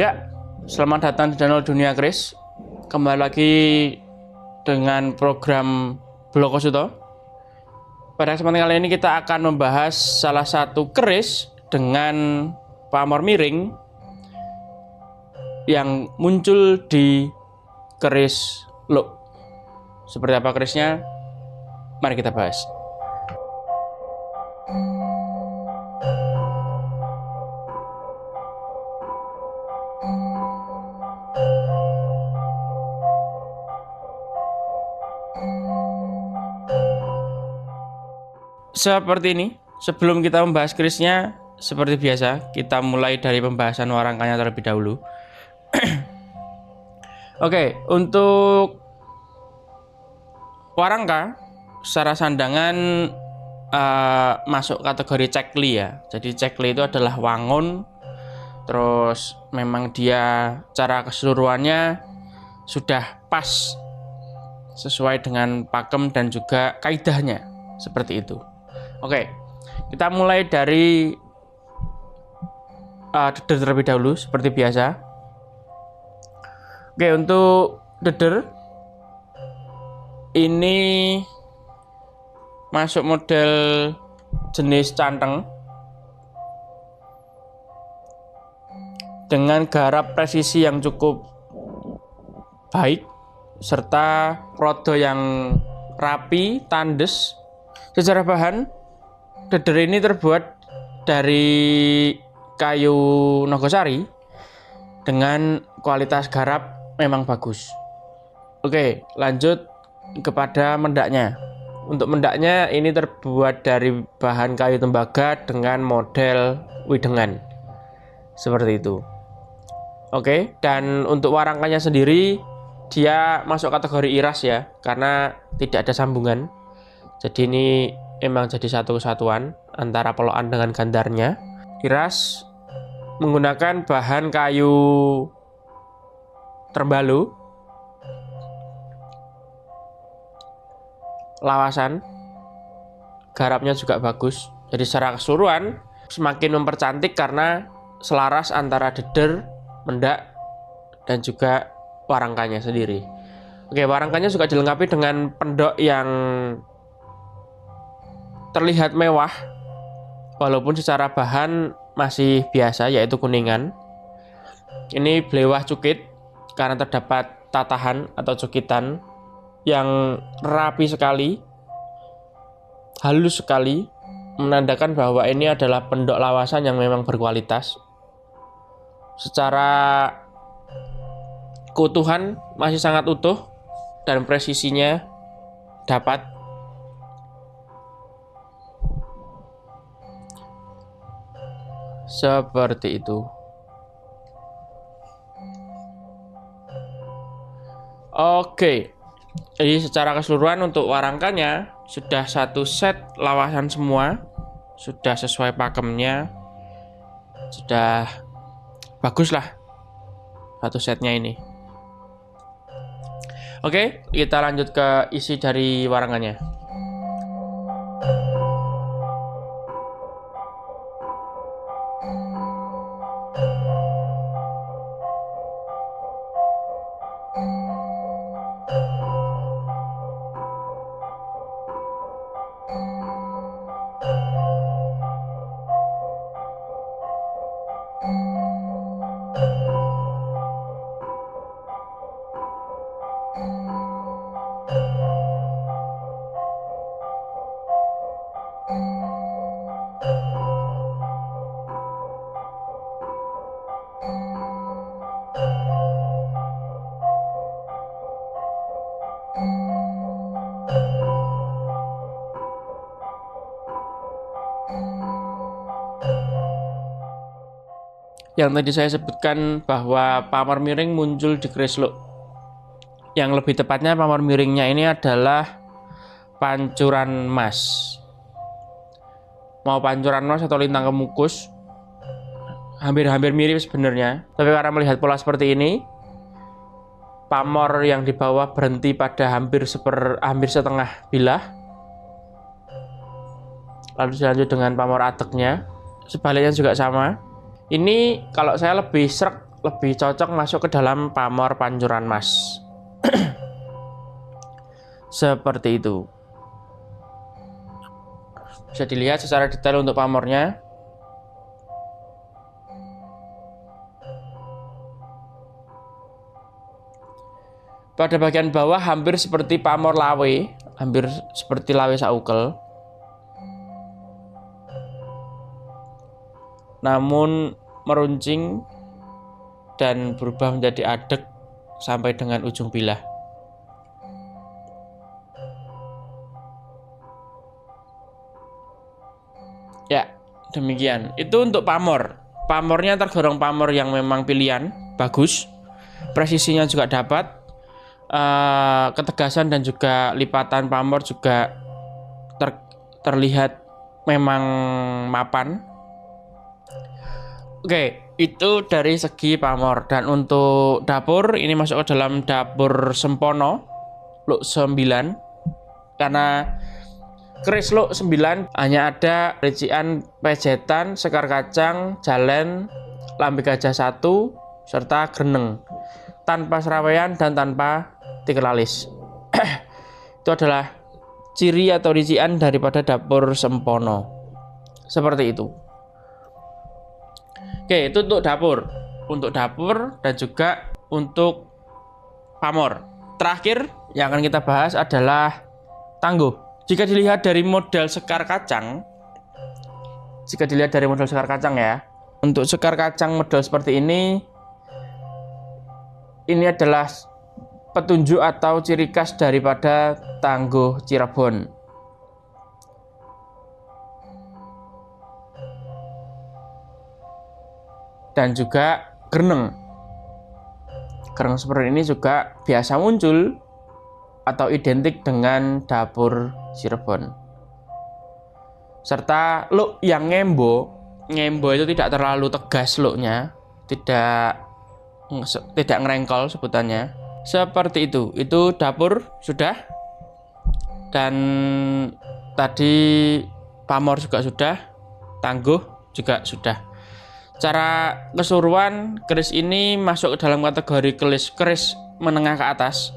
Ya, selamat datang di channel Dunia Keris. Kembali lagi dengan program Bloko Suto. Pada kesempatan kali ini kita akan membahas salah satu keris dengan pamor miring yang muncul di keris Look. Seperti apa kerisnya? Mari kita bahas. Seperti ini, sebelum kita membahas kerisnya, seperti biasa, kita mulai dari pembahasan warangkanya terlebih dahulu. Oke, untuk warangka secara sandangan masuk kategori cekli ya. Jadi cekli itu adalah wangun, terus memang dia cara keseluruhannya sudah pas sesuai dengan pakem dan juga kaidahnya, seperti itu. Oke, kita mulai dari deder terlebih dahulu seperti biasa. Oke, untuk deder ini masuk model jenis canteng dengan garap presisi yang cukup baik serta rodo yang rapi, tandes. Secara bahan, deder ini terbuat dari kayu nogosari dengan kualitas garap memang bagus. Oke, lanjut kepada mendaknya. Untuk mendaknya ini terbuat dari bahan kayu tembaga dengan model widengan. Seperti itu. Oke, dan untuk warangkanya sendiri dia masuk kategori iras ya, karena tidak ada sambungan. Jadi ini emang jadi satu kesatuan antara pelokan dengan gandarnya. Iras menggunakan bahan kayu terbalu, lawasan, garapnya juga bagus. Jadi secara keseluruhan semakin mempercantik karena selaras antara deder, mendak, dan juga warangkanya sendiri. Oke, warangkanya juga dilengkapi dengan pendok yang terlihat mewah walaupun secara bahan masih biasa, yaitu kuningan. Ini belewah cukit karena terdapat tatahan atau cukitan yang rapi sekali, halus sekali, menandakan bahwa ini adalah pendok lawasan yang memang berkualitas. Secara keutuhan masih sangat utuh dan presisinya dapat. Seperti itu. Oke, jadi secara keseluruhan untuk warangkanya sudah satu set lawasan semua, sudah sesuai pakemnya, sudah bagus lah satu setnya ini. Oke, kita lanjut ke isi dari warangkanya. Yang tadi saya sebutkan bahwa pamor miring muncul di keris Look. Yang lebih tepatnya pamor miringnya ini adalah pancuran emas. Mau pancuran emas atau lintang kemukus, hampir-hampir mirip sebenarnya. Tapi karena melihat pola seperti ini, pamor yang di bawah berhenti pada hampir setengah bilah. Lalu dilanjut dengan pamor ateknya, sebaliknya juga sama. Ini kalau saya lebih srek lebih cocok masuk ke dalam pamor pancuran mas. Seperti itu. Bisa dilihat secara detail untuk pamornya. Pada bagian bawah hampir seperti pamor lawe, hampir seperti lawe saukel. Namun meruncing dan berubah menjadi adek sampai dengan ujung bilah. Ya, demikian. Itu untuk pamor. Pamornya tergolong pamor yang memang pilihan, bagus. Presisinya juga dapat. Ketegasan dan juga lipatan pamor juga terlihat memang mapan. Oke, itu dari segi pamor. Dan untuk dapur, ini masuk ke dalam dapur sempono Luk 9. Karena keris Luk 9 hanya ada rician pejetan, sekar kacang, jalen, lambe gajah 1, serta greneng. Tanpa serawean dan tanpa tikel alis. Itu adalah ciri atau rician daripada dapur sempono. Seperti itu. Oke, itu untuk dapur. Untuk dapur dan juga untuk pamor. Terakhir yang akan kita bahas adalah tangguh. Jika dilihat dari model sekar kacang ya. Untuk sekar kacang model seperti ini adalah petunjuk atau ciri khas daripada tangguh Cirebon. Dan juga greneng. Greneng seperti ini juga biasa muncul atau identik dengan dapur Cirebon. Serta look yang ngembo itu tidak terlalu tegas looknya, tidak ngerengkol sebutannya. Seperti itu dapur sudah, dan tadi pamor juga sudah, tangguh juga sudah. Cara keseluruhan keris ini masuk ke dalam kategori keris menengah ke atas,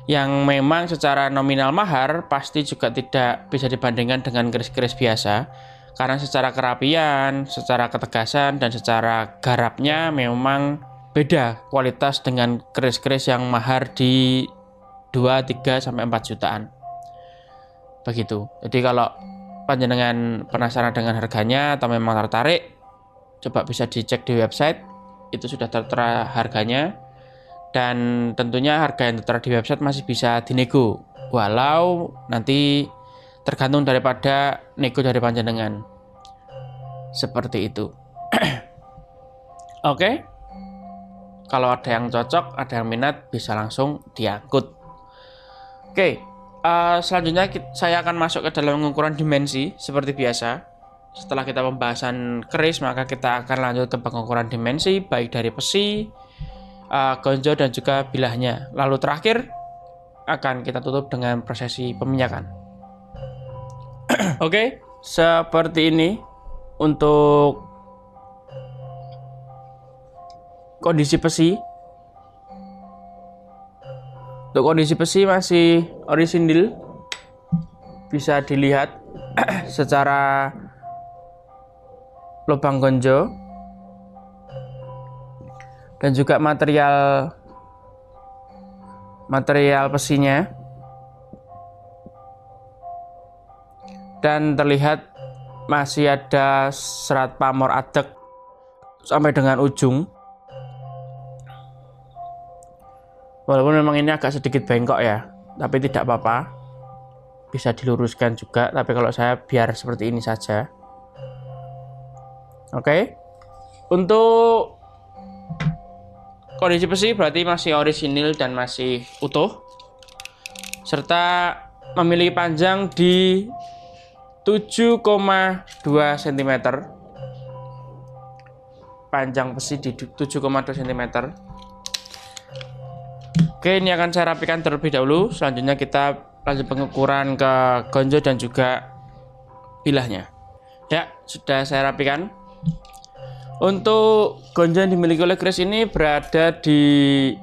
yang memang secara nominal mahar pasti juga tidak bisa dibandingkan dengan keris-keris biasa, karena secara kerapian, secara ketegasan, dan secara garapnya memang beda kualitas dengan keris-keris yang mahar di 2, 3, sampai 4 jutaan. Begitu. Jadi kalau panjenengan penasaran dengan harganya atau memang tertarik, coba bisa dicek di website. Itu sudah tertera harganya. Dan tentunya harga yang tertera di website masih bisa dinego. Walau nanti tergantung daripada nego dari panjenengan. Seperti itu. Oke. Kalau ada yang cocok, ada yang minat, bisa langsung diangkut. Oke, selanjutnya saya akan masuk ke dalam pengukuran dimensi seperti biasa. Setelah kita pembahasan keris, maka kita akan lanjut ke pengukuran dimensi, baik dari besi, gonjo, dan juga bilahnya. Lalu terakhir, akan kita tutup dengan prosesi peminyakan. Oke, seperti ini untuk kondisi besi. Untuk kondisi besi masih orisinil, bisa dilihat secara lubang gonjo dan juga material besinya, dan terlihat masih ada serat pamor adek sampai dengan ujung. Walaupun memang ini agak sedikit bengkok ya, tapi tidak apa-apa, bisa diluruskan juga. Tapi kalau saya biar seperti ini saja. Oke. Untuk kondisi besi berarti masih orisinil dan masih utuh, serta memiliki panjang di 7,2 cm. Panjang besi di 7,2 cm. Oke, ini akan saya rapikan terlebih dahulu. Selanjutnya kita lanjut pengukuran ke gonjo dan juga bilahnya. Ya, sudah saya rapikan. Untuk gonja yang dimiliki oleh Kris ini berada di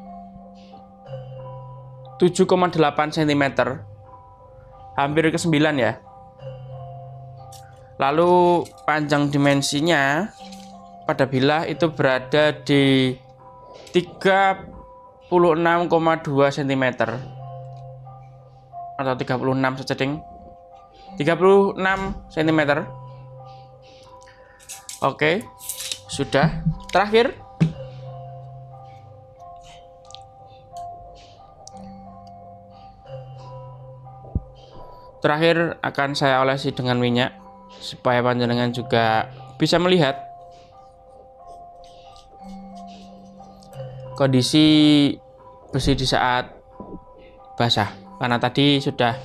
7,8 cm, hampir ke 9 ya. Lalu panjang dimensinya pada bilah itu berada di 36,2 cm atau 36 saja ding. 36 cm. Oke, sudah. Terakhir akan saya olesi dengan minyak supaya panjenengan juga bisa melihat kondisi besi di saat basah. Karena tadi sudah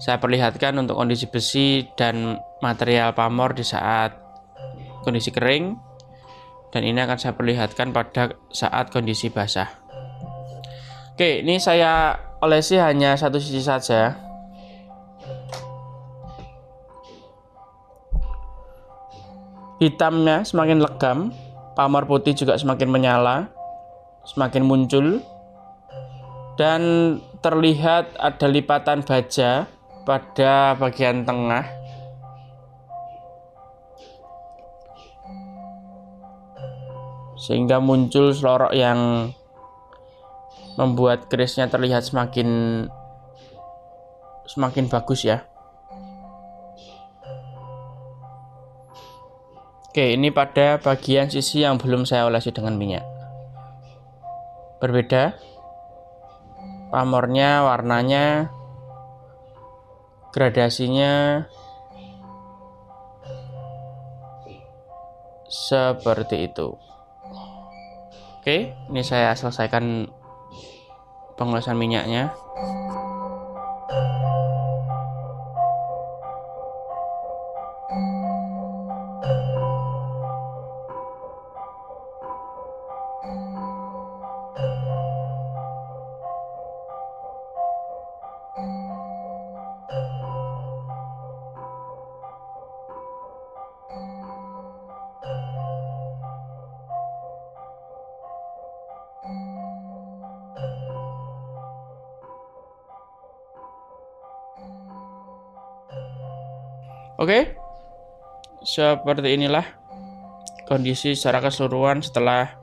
saya perlihatkan untuk kondisi besi dan material pamor di saat kondisi kering, dan ini akan saya perlihatkan pada saat kondisi basah. Oke, ini saya olesi hanya satu sisi saja. Hitamnya semakin legam, pamor putih juga semakin menyala, semakin muncul, dan terlihat ada lipatan baja pada bagian tengah. Sehingga muncul selorok yang membuat kerisnya terlihat semakin bagus ya. Oke, ini pada bagian sisi yang belum saya olesi dengan minyak. Berbeda pamornya, warnanya, gradasinya seperti itu. Oke, ini saya selesaikan pengolesan minyaknya. Oke, seperti inilah kondisi secara keseluruhan setelah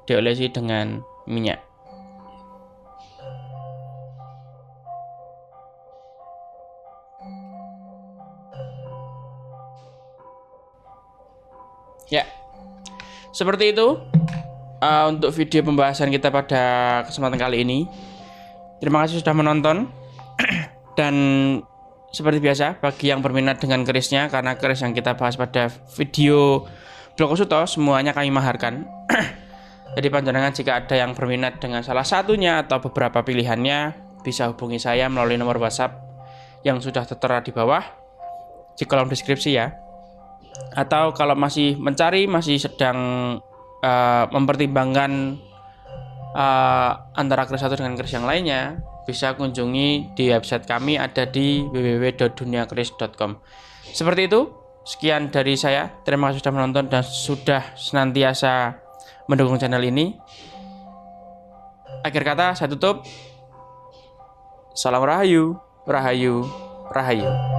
diolesi dengan minyak. Ya, seperti itu untuk video pembahasan kita pada kesempatan kali ini. Terima kasih sudah menonton. Dan seperti biasa, bagi yang berminat dengan kerisnya, karena keris yang kita bahas pada video Bloko Suto semuanya kami maharkan. Jadi panjenengan jika ada yang berminat dengan salah satunya atau beberapa pilihannya, bisa hubungi saya melalui nomor WhatsApp yang sudah tertera di bawah di kolom deskripsi ya. Atau kalau masih sedang mempertimbangkan antara keris satu dengan keris yang lainnya, bisa kunjungi di website kami, ada di www.duniakeris.com. Seperti itu, sekian dari saya. Terima kasih sudah menonton dan sudah senantiasa mendukung channel ini. Akhir kata saya tutup. Salam Rahayu, Rahayu, Rahayu.